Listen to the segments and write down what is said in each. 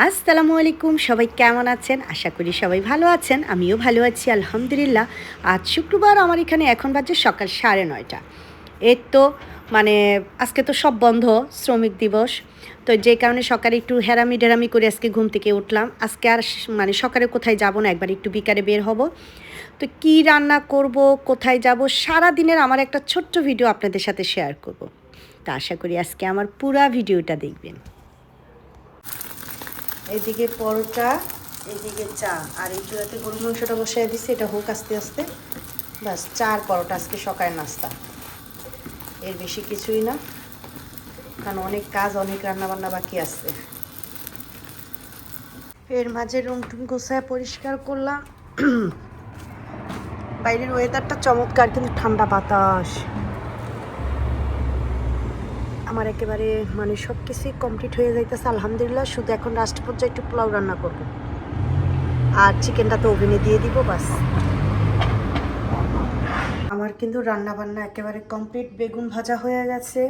আসসালামু আলাইকুম, সবাই কেমন আছেন? আশা করি সবাই ভালো আছেন। আমিও ভালো আছি আলহামদুলিল্লাহ। আজ শুক্রবার, আমার এখানে এখন বাজে সকাল 9:30। এর তো মানে আজকে তো সব বন্ধ, শ্রমিক দিবস। তো যে কারণে সকালে একটু হেরামি ডেরামি করে আজকে ঘুম থেকে উঠলাম। আজকে আর সকালে কোথায় যাব না, একবার একটু বিকালে বের হব। তো কি রান্না করব, কোথায় যাব, সারা দিনের আমার একটা ছোট্ট ভিডিও আপনাদের সাথে শেয়ার করব। তো আশা করি আজকে আমার পুরা ভিডিওটা দেখবেন। এদিকে পরোটা, এদিকে চা, আর এই চুলাতে গরুর মাংসটা বসাই দিচ্ছি, এটা হোক আস্তে আস্তে। ব্যাস, চা আর পরোটা আজকে সকালের নাস্তা। এর বেশি কিছুই না, কারণ অনেক কাজ, অনেক রান্নাবান্না বাকি আছে। এর মাঝে রুম টুম গোছায় পরিষ্কার করলাম। বাইরের ওয়েদারটা চমৎকার, কিন্তু ঠান্ডা বাতাস। আমার একেবারে সব কিছুই কমপ্লিট হয়ে যাইতেছে আলহামদুলিল্লাহ। শুধু এখন লাস্ট পর্যায়ে একটু পোলাও রান্না করব, আর চিকেনটা তো ওভেনে দিয়ে দিব বাস। আমার কিন্তু রান্না বান্না একেবারে কমপ্লিট। বেগুন ভাজা হয়ে গেছে,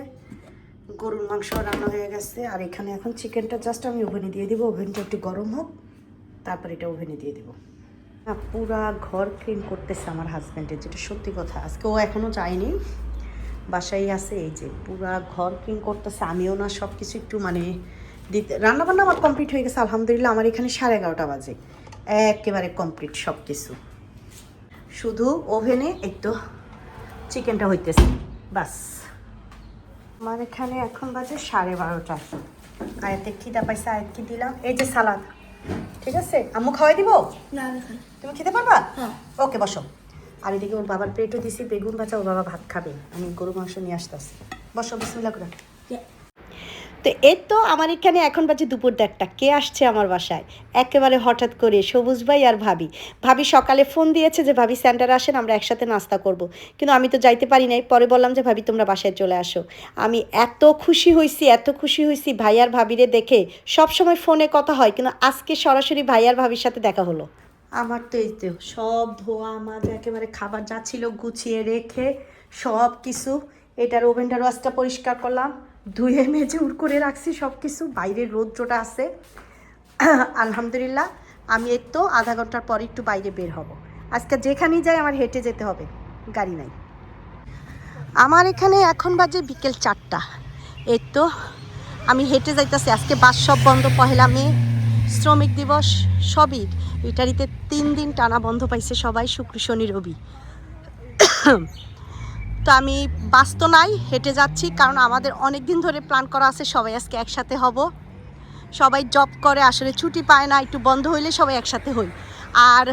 গরুর মাংস রান্না হয়ে গেছে, আর এখানে এখন চিকেনটা জাস্ট আমি ওভেনে দিয়ে দিব। ওভেনটা একটু গরম হোক, তারপর এটা ওভেনে দিয়ে দিব। না, পুরা ঘর ক্লিন করতেছে আমার হাজব্যান্ডের, যেটা সত্যি কথা। আজকে ও এখনও যায়নি, বাসায় আছে। এই যে পুরা ঘর ক্লিন করতেছে। আমিও না সব কিছু একটু দিতে। রান্নাবান্না আমার কমপ্লিট হয়ে গেছে আলহামদুলিল্লাহ। আমার এখানে 11:30 বাজে, একেবারে কমপ্লিট সব কিছু। শুধু ওভেনে একটু চিকেনটা হইতেছে বাস। আমার এখানে এখন বাজে 12:30। আয়াতে খিদা পাইছে, আয়াত কি দিলাম, এই যে সালাদ। ঠিক আছে, আম্মু খাওয়াই দিব? না, তুমি খেতে পারবা? হ্যাঁ। ওকে, বসো। আর এদিকে ওর বাবার প্লেটও দিছি বেগুন ভাজা, ওর বাবা ভাত খাবে, আমি গরু মাংস নিয়ে আসতেছি। বসো, বিসমিল্লাহ করে। তো এই তো আমার এখানে এখন বাজে দুপুর 1:30। কে আসছে আমার বাসায় একেবারে হঠাৎ করে? সবুজ ভাই আর ভাবি। ভাবি সকালে ফোন দিয়েছে যে ভাবি সেন্টারে আসেন, আমরা একসাথে নাস্তা করব। কিন্তু আমি তো যাইতে পারি নাই। পরে বললাম যে ভাবি তোমরা বাসায় চলে আসো। আমি এত খুশি হয়েছি, এত খুশি হয়েছি ভাই আর ভাবিরে দেখে। সব সময় ফোনে কথা হয়, কিন্তু আজকে সরাসরি ভাই আর ভাবির সাথে দেখা হলো। আমার তো এই তো সব ধোয়া মাছ, একেবারে খাবার যা ছিল গুছিয়ে রেখে সব কিছু। এটার ওভেনটার রসটা পরিষ্কার করলাম, ধুয়ে মেজে উড় করে রাখছি সব কিছু। বাইরের রোদ্রটা আছে আলহামদুলিল্লাহ। আমি এই তো আধা ঘন্টার পর একটু বাইরে বের হব। আজকে যেখানেই যাই আমার হেঁটে যেতে হবে, গাড়ি নাই। আমার এখানে এখন বাজে বিকেল 4টা। এই তো আমি হেঁটে যাইতেছি। আজকে বাস সব বন্ধ, 1 মে শ্রমিক দিবস সবই। ইটালিতে 3 দিন টানা বন্ধ পাইছে সবাই, শুক্র শনি রবি। তো আমি বাস তো নাই, হেঁটে যাচ্ছি, কারণ আমাদের অনেক দিন ধরে প্ল্যান করা আছে সবাই আজকে একসাথে হব। সবাই জব করে, আসলে ছুটি পায় না, একটু বন্ধ হইলে সবাই একসাথে হই। আর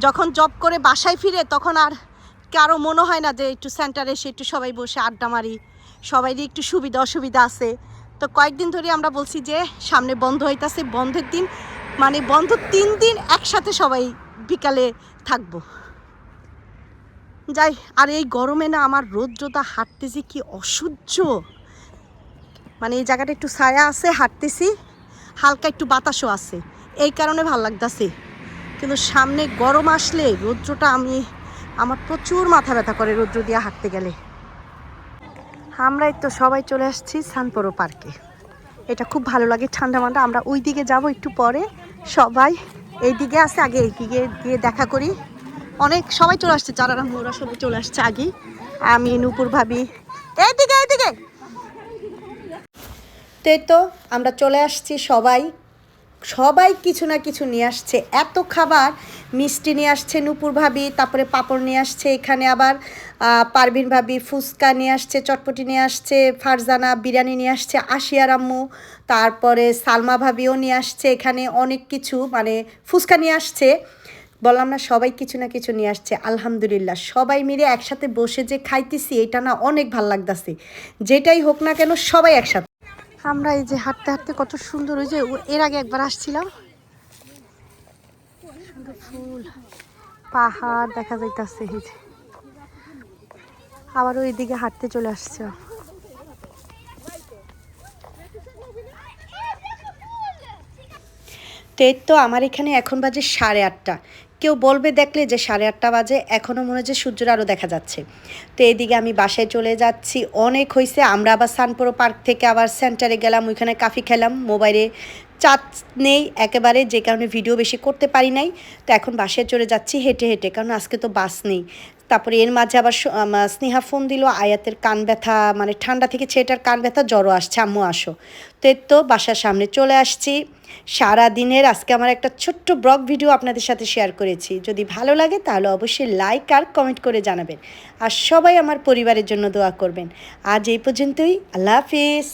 যখন জব করে বাসায় ফিরে, তখন আর কারো মনে হয় না যে একটু সেন্টারে এসে একটু সবাই বসে আড্ডা মারি। সবাইরই একটু সুবিধা অসুবিধা আছে। তো কয়েকদিন ধরে আমরা বলছি যে সামনে বন্ধ হইতাছে, বন্ধের দিন বন্ধ 3 দিন একসাথে সবাই বিকালে থাকবো। যাই। আর এই গরমে না আমার রোদ্রটা, হাঁটতেছি কি অসহ্য। এই জায়গাটা একটু ছায়া আছে, হাঁটতেছি, হালকা একটু বাতাসও আছে, এই কারণে ভাল লাগতেছে। কিন্তু সামনে গরম আসলে রৌদ্রটা আমার প্রচুর মাথা ব্যথা করে রৌদ্র দিয়ে হাঁটতে গেলে। আমরা এই তো সবাই চলে আসছি সানপোরো পার্কে। এটা খুব ভালো লাগে, ঠান্ডা মান্ডা। আমরা ওই দিকে যাব একটু পরে। সবাই এই দিকে আছে, আগে এই দিকে গিয়ে দেখা করি। অনেক সবাই চলে আসছে, যারা ওরা সবাই চলে আসছে আগে। আমি, নূপুর ভাবি, এইদিকে এইদিকে। তো আমরা চলে আসছি সবাই। সবাই কিছু না কিছু নিয়ে আসছে, এত খাবার। মিষ্টি নিয়ে আসছে নূপুর ভাবি, তারপরে পাঁপড় নিয়ে আসছে। এখানে আবার পারভিন ভাবি ফুচকা নিয়ে আসছে, চটপটি নিয়ে আসছে। ফারজানা বিরিয়ানি নিয়ে আসছে, আশিয়ার আম্মু। তারপরে সালমা ভাবিও নিয়ে আসছে এখানে অনেক কিছু, ফুচকা নিয়ে আসছে। বললাম না, সবাই কিছু না কিছু নিয়ে আসছে আলহামদুলিল্লাহ। সবাই মিলে একসাথে বসে যে খাইতেছি, এটা না অনেক ভাল লাগতেছে। যেটাই হোক না কেন, সবাই একসাথে। আমরা এই যে হাঁটতে হাঁটতে কত সুন্দর, ওই যে এর আগে একবার আসছিলাম, সুন্দর ফুল, পাহাড় দেখা যাইতেছে। এই যে আবার ওই দিকে হাঁটতে চলে আসছে। তো আমার এখানে এখন বাজে 8:30। কেউ বলবে দেখলে যে 8:30 বাজে, এখনও মনে হচ্ছে সূর্যটা আরও দেখা যাচ্ছে। তো এইদিকে আমি বাসায় চলে যাচ্ছি, অনেক হয়েছে। আমরা আবার সানপোরো পার্ক থেকে আবার সেন্টারে গেলাম, ওইখানে কাফি খেলাম, মোবাইলে চাঁদ নেই একেবারে, যে কারণে ভিডিও বেশি করতে পারি নাই। তো এখন বাসায় চলে যাচ্ছি হেঁটে হেঁটে, কারণ আজকে তো বাস নেই। তারপরে এর মাঝে আবার স্নেহা ফোন দিল, আয়াতের কান ব্যথা, মানে ঠান্ডা থেকে ছেলেটার কান ব্যথা, জ্বরও আসছে, আম্মু আসো। তো এই তো বাসার সামনে চলে আসছি। সারা দিনের আজকে আমার একটা ছোট্ট ব্লগ ভিডিও আপনাদের সাথে শেয়ার করেছি। যদি ভালো লাগে তাহলে অবশ্যই লাইক আর কমেন্ট করে জানাবেন, আর সবাই আমার পরিবারের জন্য দোয়া করবেন। আজ এই পর্যন্তই, আল্লাহ হাফিজ।